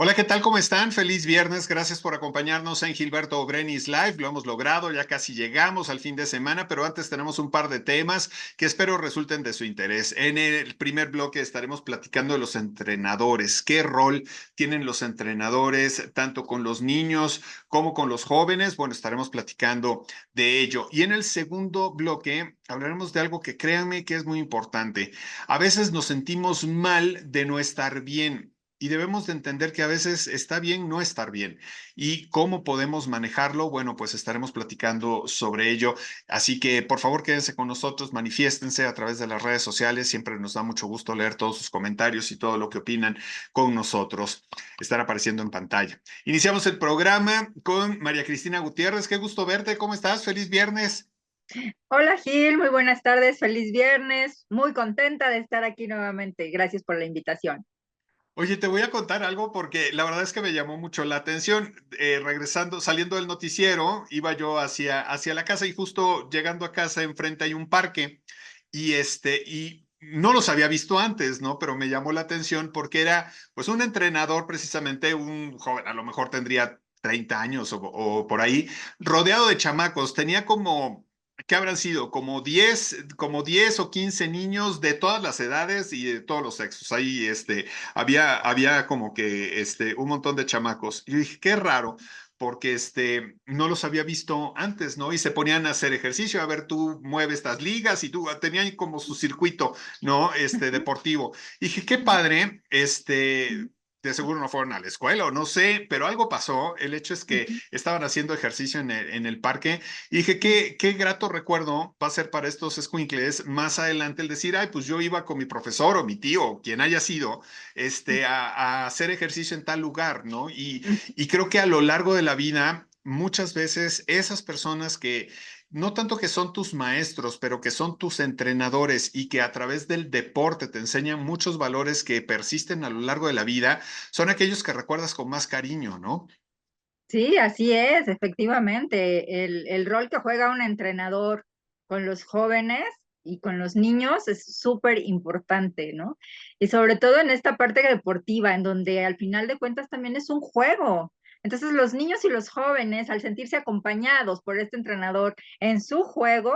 Hola, ¿qué tal? ¿Cómo están? Feliz viernes. Gracias por acompañarnos en Gilberto Brenis Live. Lo hemos logrado, ya casi llegamos al fin de semana, pero antes tenemos un par de temas que espero resulten de su interés. En el primer bloque estaremos platicando de los entrenadores. ¿Qué rol tienen los entrenadores tanto con los niños como con los jóvenes? Bueno, estaremos platicando de ello. Y en el segundo bloque hablaremos de algo que créanme que es muy importante. A veces nos sentimos mal de no estar bien. Y debemos de entender que a veces está bien no estar bien. ¿Y cómo podemos manejarlo? Bueno, pues estaremos platicando sobre ello. Así que por favor quédense con nosotros, manifiéstense a través de las redes sociales. Siempre nos da mucho gusto leer todos sus comentarios y todo lo que opinan con nosotros. Están apareciendo en pantalla. Iniciamos el programa con María Cristina Gutiérrez. Qué gusto verte. ¿Cómo estás? Feliz viernes. Hola Gil, muy buenas tardes, feliz viernes, muy contenta de estar aquí nuevamente. Gracias por la invitación. Oye, te voy a contar algo porque la verdad es que me llamó mucho la atención. Regresando, saliendo del noticiero, iba yo hacia la casa y justo llegando a casa enfrente hay un parque y no los había visto antes, ¿no? Pero me llamó la atención porque era pues un entrenador, precisamente un joven, a lo mejor tendría 30 años o por ahí, rodeado de chamacos. Tenía como ¿qué habrán sido? Como 10 o 15 niños de todas las edades y de todos los sexos. Ahí había como que un montón de chamacos. Y yo dije, qué raro, porque no los había visto antes, ¿no? Y se ponían a hacer ejercicio, a ver, tú mueves estas ligas y tú tenían como su circuito, ¿no? Deportivo. Y dije, qué padre, de seguro no fueron a la escuela o no sé, pero algo pasó. El hecho es que estaban haciendo ejercicio en el parque y dije, qué grato recuerdo va a ser para estos escuincles más adelante el decir, ay, pues yo iba con mi profesor o mi tío, o quien haya sido, a hacer ejercicio en tal lugar, ¿no? Y creo que a lo largo de la vida, muchas veces esas personas que no tanto que son tus maestros, pero que son tus entrenadores y que a través del deporte te enseñan muchos valores que persisten a lo largo de la vida, son aquellos que recuerdas con más cariño, ¿no? Sí, así es, efectivamente. El rol que juega un entrenador con los jóvenes y con los niños es súper importante, ¿no? Y sobre todo en esta parte deportiva, en donde al final de cuentas también es un juego. Entonces los niños y los jóvenes, al sentirse acompañados por este entrenador en su juego,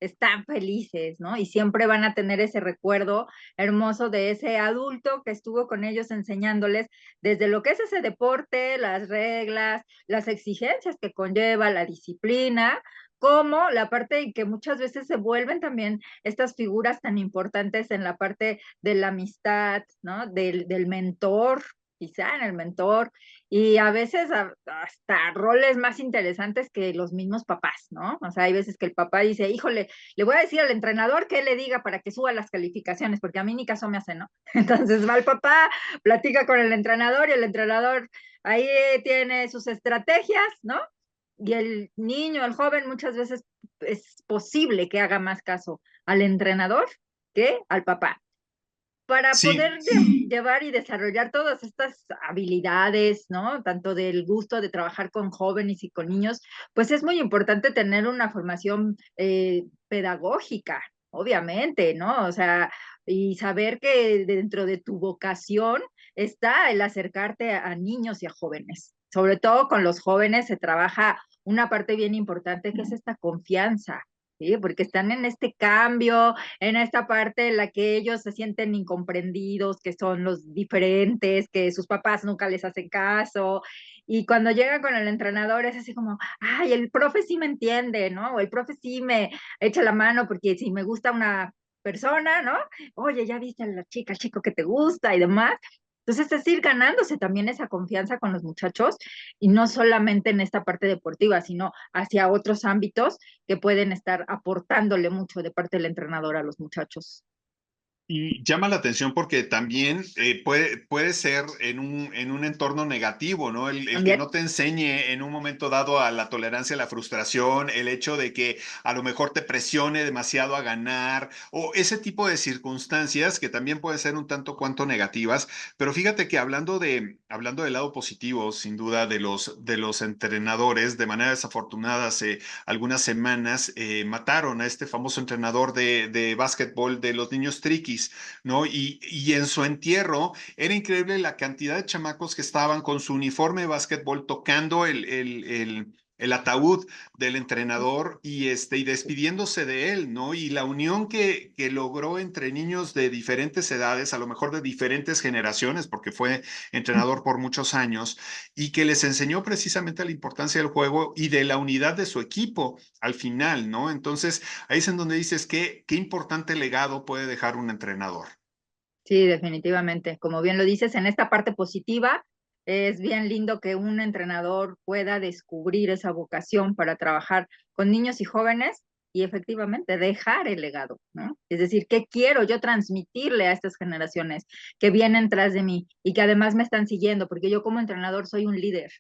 están felices, ¿no? Y siempre van a tener ese recuerdo hermoso de ese adulto que estuvo con ellos enseñándoles desde lo que es ese deporte, las reglas, las exigencias que conlleva, la disciplina, como la parte en que muchas veces se vuelven también estas figuras tan importantes en la parte de la amistad, ¿no? Del mentor, quizá en el mentor, y a veces hasta roles más interesantes que los mismos papás, ¿no? O sea, hay veces que el papá dice, híjole, le voy a decir al entrenador que le diga para que suba las calificaciones, porque a mí ni caso me hace, ¿no? Entonces va el papá, platica con el entrenador y el entrenador ahí tiene sus estrategias, ¿no? Y el niño, el joven, muchas veces es posible que haga más caso al entrenador que al papá. Para Sí, poder llevar y desarrollar todas estas habilidades, ¿no? Tanto del gusto de trabajar con jóvenes y con niños, pues es muy importante tener una formación pedagógica, obviamente, ¿no? O sea, y saber que dentro de tu vocación está el acercarte a niños y a jóvenes. Sobre todo con los jóvenes se trabaja una parte bien importante que es esta confianza, ¿sí? Porque están en este cambio, en esta parte en la que ellos se sienten incomprendidos, que son los diferentes, que sus papás nunca les hacen caso. Y cuando llegan con el entrenador es así como, ay, el profe sí me entiende, ¿no? O el profe sí me echa la mano porque si me gusta una persona, ¿no? Oye, ya viste a la chica, al chico que te gusta y demás. Entonces es ir ganándose también esa confianza con los muchachos y no solamente en esta parte deportiva, sino hacia otros ámbitos que pueden estar aportándole mucho de parte del entrenador a los muchachos. y llama la atención porque también puede ser en un entorno negativo, ¿no? El que También. no te enseñe en un momento dado a la tolerancia a la frustración, el hecho de que a lo mejor te presione demasiado a ganar, o ese tipo de circunstancias que también pueden ser un tanto cuanto negativas. Pero fíjate que hablando hablando del lado positivo, sin duda, de los entrenadores, de manera desafortunada, hace algunas semanas mataron a este famoso entrenador de básquetbol de los niños triquis, ¿no? Y en su entierro era increíble la cantidad de chamacos que estaban con su uniforme de básquetbol tocando el ataúd del entrenador y despidiéndose de él, ¿no? Y la unión que logró entre niños de diferentes edades, a lo mejor de diferentes generaciones, porque fue entrenador por muchos años, y que les enseñó precisamente la importancia del juego y de la unidad de su equipo al final, ¿no? Entonces, ahí es en donde dices que qué importante legado puede dejar un entrenador. Sí, definitivamente. Como bien lo dices, en esta parte positiva es bien lindo que un entrenador pueda descubrir esa vocación para trabajar con niños y jóvenes y efectivamente dejar el legado, ¿no? Es decir, ¿qué quiero yo transmitirle a estas generaciones que vienen tras de mí y que además me están siguiendo? Porque yo como entrenador soy un líder.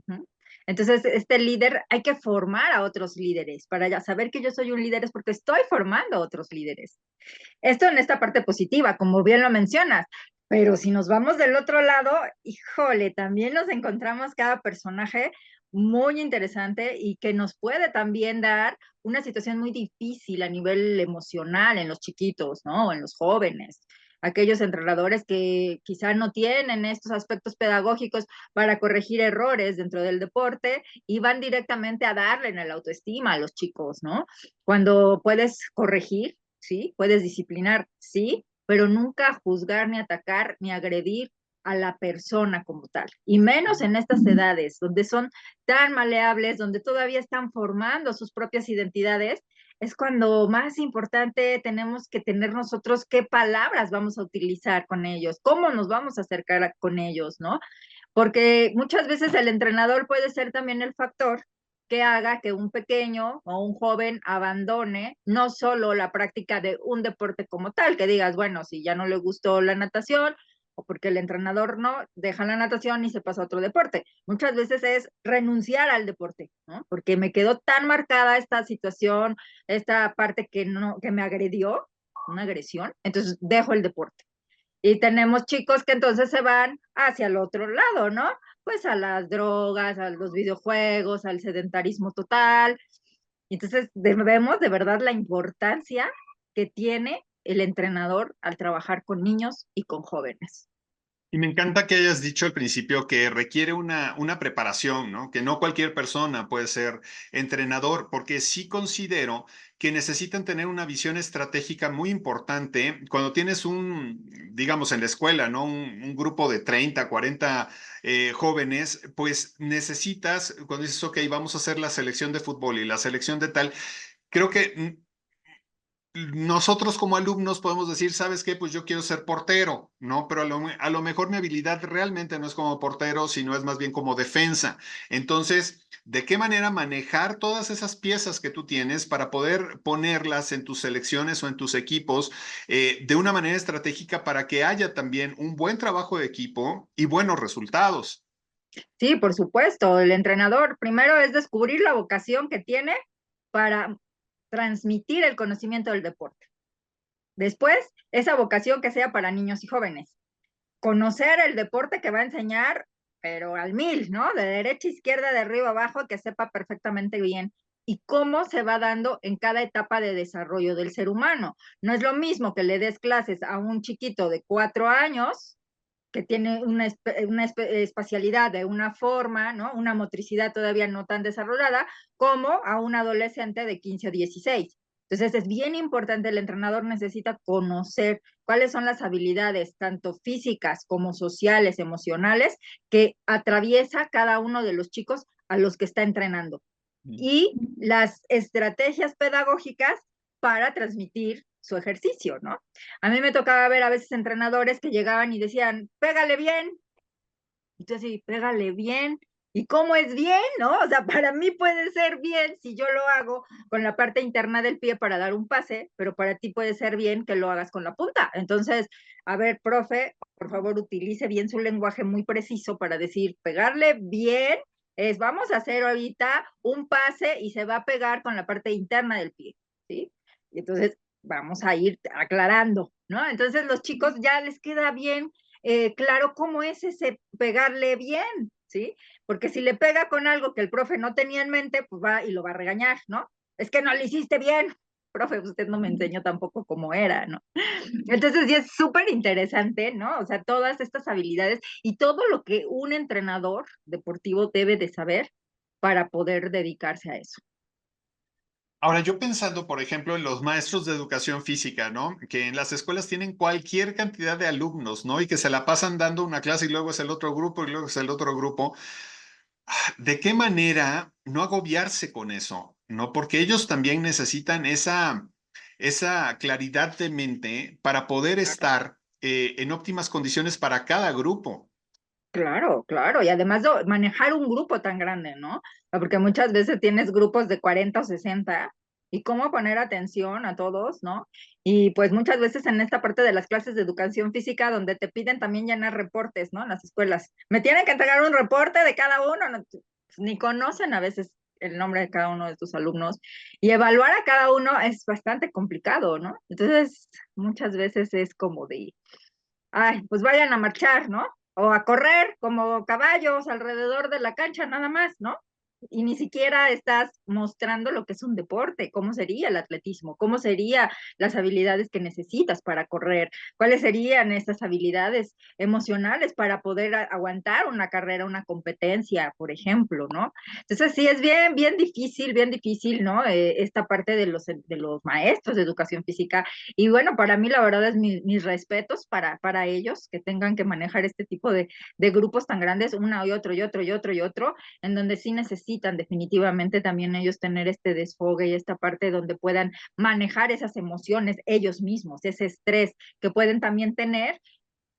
¿No? Entonces, este líder hay que formar a otros líderes. Para ya saber que yo soy un líder es porque estoy formando a otros líderes. Esto en esta parte positiva, como bien lo mencionas, pero si nos vamos del otro lado, híjole, también nos encontramos cada personaje muy interesante y que nos puede también dar una situación muy difícil a nivel emocional en los chiquitos, ¿no? En los jóvenes. Aquellos entrenadores que quizá no tienen estos aspectos pedagógicos para corregir errores dentro del deporte y van directamente a darle en la autoestima a los chicos, ¿no? Cuando puedes corregir, ¿sí? Puedes disciplinar, sí, pero nunca juzgar, ni atacar, ni agredir a la persona como tal. Y menos en estas edades, donde son tan maleables, donde todavía están formando sus propias identidades, es cuando más importante tenemos que tener nosotros qué palabras vamos a utilizar con ellos, cómo nos vamos a acercar con ellos, ¿no? Porque muchas veces el entrenador puede ser también el factor que haga que un pequeño o un joven abandone no solo la práctica de un deporte como tal, que digas, bueno, si ya no le gustó la natación o porque el entrenador no deja la natación y se pasa a otro deporte. Muchas veces es renunciar al deporte, ¿no? Porque me quedó tan marcada esta situación, esta parte que no que me agredió, una agresión, entonces dejo el deporte. Y tenemos chicos que entonces se van hacia el otro lado, ¿no? Pues a las drogas, a los videojuegos, al sedentarismo total. Entonces vemos de verdad la importancia que tiene el entrenador al trabajar con niños y con jóvenes. Y me encanta que hayas dicho al principio que requiere una preparación, ¿no? Que no cualquier persona puede ser entrenador, porque sí considero que necesitan tener una visión estratégica muy importante. Cuando tienes digamos, en la escuela, ¿no? Un grupo de 30, 40 jóvenes, pues necesitas, cuando dices, ok, vamos a hacer la selección de fútbol y la selección de tal, creo que nosotros como alumnos podemos decir, ¿sabes qué? Pues yo quiero ser portero, ¿no? Pero a lo mejor mi habilidad realmente no es como portero, sino es más bien como defensa. Entonces, ¿de qué manera manejar todas esas piezas que tú tienes para poder ponerlas en tus selecciones o en tus equipos de una manera estratégica para que haya también un buen trabajo de equipo y buenos resultados? Sí, por supuesto, el entrenador primero es descubrir la vocación que tiene para transmitir el conocimiento del deporte. Después, esa vocación que sea para niños y jóvenes. Conocer el deporte que va a enseñar, pero al mil, ¿no? De derecha, izquierda, de arriba, abajo, que sepa perfectamente bien y cómo se va dando en cada etapa de desarrollo del ser humano. No es lo mismo que le des clases a un chiquito de 4 años que tiene una espacialidad de una forma, ¿no? Una motricidad todavía no tan desarrollada, como a un adolescente de 15 o 16. Entonces es bien importante, el entrenador necesita conocer cuáles son las habilidades, tanto físicas como sociales, emocionales, que atraviesa cada uno de los chicos a los que está entrenando. Y las estrategias pedagógicas para transmitir su ejercicio, ¿no? A mí me tocaba ver a veces entrenadores que llegaban y decían, pégale bien. Y tú así, pégale bien. ¿Y cómo es bien, no? O sea, para mí puede ser bien si yo lo hago con la parte interna del pie para dar un pase, pero para ti puede ser bien que lo hagas con la punta. Entonces, a ver, profe, por favor, utilice bien su lenguaje muy preciso para decir, pegarle bien es, vamos a hacer ahorita un pase y se va a pegar con la parte interna del pie, ¿sí? Y entonces vamos a ir aclarando, ¿no? Entonces los chicos ya les queda bien claro cómo es ese pegarle bien, ¿sí? Porque si le pega con algo que el profe no tenía en mente, pues va y lo va a regañar, ¿no? Es que no lo hiciste bien, profe, usted no me enseñó tampoco cómo era, ¿no? Entonces sí es súper interesante, ¿no? O sea, todas estas habilidades y todo lo que un entrenador deportivo debe de saber para poder dedicarse a eso. Ahora, yo pensando, por ejemplo, en los maestros de educación física, ¿no? Que en las escuelas tienen cualquier cantidad de alumnos, ¿no? Y que se la pasan dando una clase y luego es el otro grupo y luego es el otro grupo. ¿De qué manera no agobiarse con eso? ¿No? Porque ellos también necesitan esa claridad de mente para poder Claro. estar en óptimas condiciones para cada grupo. Claro, claro, y además de manejar un grupo tan grande, ¿no? Porque muchas veces tienes grupos de 40 o 60 y cómo poner atención a todos, ¿no? Y pues muchas veces en esta parte de las clases de educación física donde te piden también llenar reportes, ¿no? En las escuelas. Me tienen que entregar un reporte de cada uno, no, ni conocen a veces el nombre de cada uno de tus alumnos y evaluar a cada uno es bastante complicado, ¿no? Entonces, muchas veces es como de ay, pues vayan a marchar, ¿no? O a correr como caballos alrededor de la cancha nada más, ¿no? Y ni siquiera estás mostrando lo que es un deporte, cómo sería el atletismo, cómo serían las habilidades que necesitas para correr, cuáles serían esas habilidades emocionales para poder aguantar una carrera, una competencia, por ejemplo, ¿no? Entonces sí es bien difícil, ¿no? Esta parte de los maestros de educación física y bueno, para mí la verdad es mis respetos para ellos que tengan que manejar este tipo de grupos tan grandes, una y otro y otro y otro y otro, en donde sí necesitan definitivamente también ellos tener este desfogue y esta parte donde puedan manejar esas emociones ellos mismos, ese estrés que pueden también tener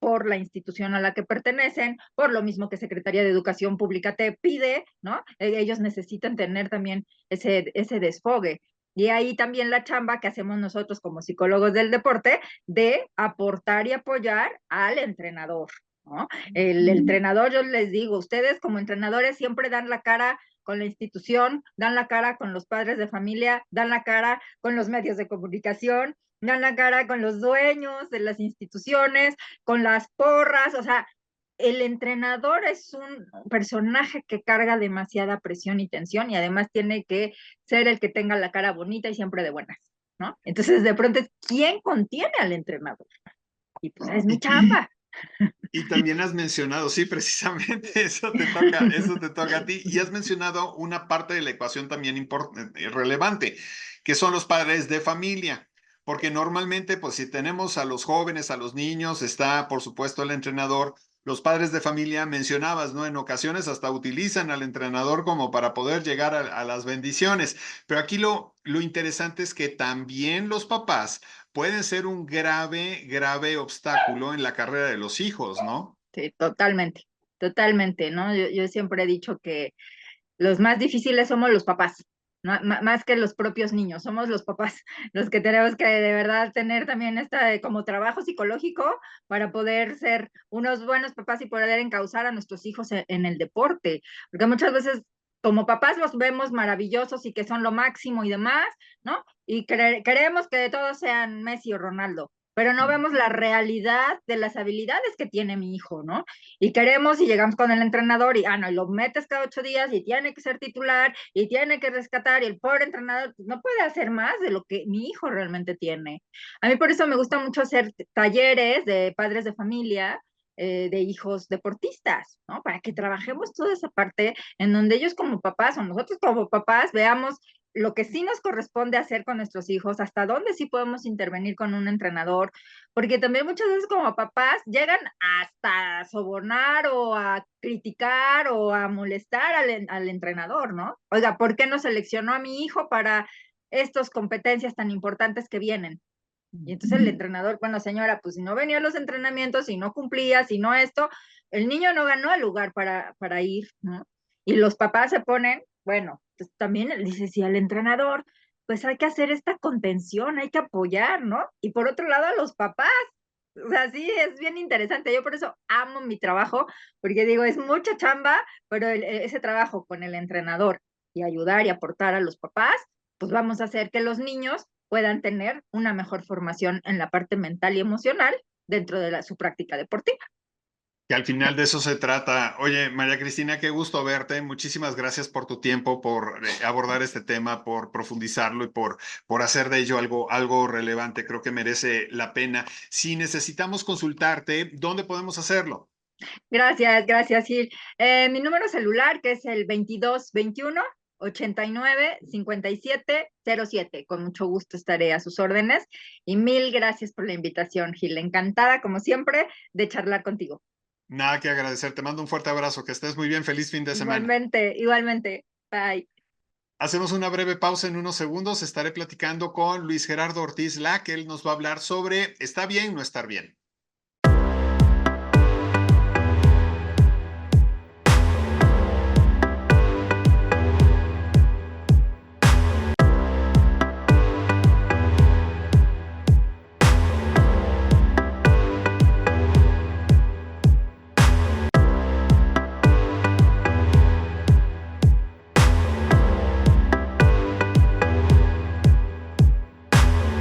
por la institución a la que pertenecen, por lo mismo que Secretaría de Educación Pública te pide, ¿no? Ellos necesitan tener también ese desfogue. Y ahí también la chamba que hacemos nosotros como psicólogos del deporte de aportar y apoyar al entrenador, ¿no? El entrenador, yo les digo, ustedes como entrenadores siempre dan la cara con la institución, dan la cara con los padres de familia, dan la cara con los medios de comunicación, dan la cara con los dueños de las instituciones, con las porras, o sea, el entrenador es un personaje que carga demasiada presión y tensión y además tiene que ser el que tenga la cara bonita y siempre de buenas, ¿no? Entonces, de pronto es quién contiene al entrenador. Y pues es mi Y, chamba. y también has mencionado, sí, precisamente eso te toca a ti. Y has mencionado una parte de la ecuación también importante, relevante, que son los padres de familia. Porque normalmente, pues si tenemos a los jóvenes, a los niños, está por supuesto el entrenador. Los padres de familia mencionabas, ¿no? En ocasiones hasta utilizan al entrenador como para poder llegar a las bendiciones. Pero aquí lo interesante es que también los papás pueden ser un grave obstáculo en la carrera de los hijos, ¿no? Sí, totalmente, totalmente, ¿no? Yo siempre he dicho que los más difíciles somos los papás, ¿no? Más que los propios niños, somos los papás los que tenemos que de verdad tener también esta como trabajo psicológico para poder ser unos buenos papás y poder encauzar a nuestros hijos en el deporte, porque muchas veces como papás los vemos maravillosos y que son lo máximo y demás, ¿no? Y queremos que todos sean Messi o Ronaldo, pero no vemos la realidad de las habilidades que tiene mi hijo, ¿no? Y queremos y llegamos con el entrenador y, no, y lo metes cada 8 días y tiene que ser titular y tiene que rescatar y el pobre entrenador pues, no puede hacer más de lo que mi hijo realmente tiene. A mí por eso me gusta mucho hacer talleres de padres de familia, de hijos deportistas, ¿no? Para que trabajemos toda esa parte en donde ellos como papás o nosotros como papás veamos lo que sí nos corresponde hacer con nuestros hijos, hasta dónde sí podemos intervenir con un entrenador, porque también muchas veces como papás llegan hasta a sobornar o a criticar o a molestar al entrenador, ¿no? Oiga, ¿por qué no seleccionó a mi hijo para estas competencias tan importantes que vienen? Y entonces el entrenador, bueno, señora, pues si no venía a los entrenamientos, si no cumplía, si no esto, el niño no ganó el lugar para ir, ¿no? Y los papás se ponen, bueno, pues también dice, si al entrenador, pues hay que hacer esta contención, hay que apoyar, ¿no? Y por otro lado, a los papás, o sea, sí, es bien interesante. Yo por eso amo mi trabajo, porque digo, es mucha chamba, pero ese trabajo con el entrenador y ayudar y aportar a los papás, pues vamos a hacer que los niños puedan tener una mejor formación en la parte mental y emocional dentro de su práctica deportiva. Que al final de eso se trata. Oye, María Cristina, qué gusto verte. Muchísimas gracias por tu tiempo, por abordar este tema, por profundizarlo y por hacer de ello algo relevante. Creo que merece la pena. Si necesitamos consultarte, ¿dónde podemos hacerlo? Gracias, gracias, Gil. Mi número celular, que es el 2221-89-5707. Con mucho gusto estaré a sus órdenes. Y mil gracias por la invitación, Gil. Encantada, como siempre, de charlar contigo. Nada que agradecer. Te mando un fuerte abrazo. Que estés muy bien. Feliz fin de semana. Igualmente, igualmente. Bye. Hacemos una breve pausa en unos segundos. Estaré platicando con Luis Gerardo Ortiz La, que él nos va a hablar sobre ¿está bien no estar bien?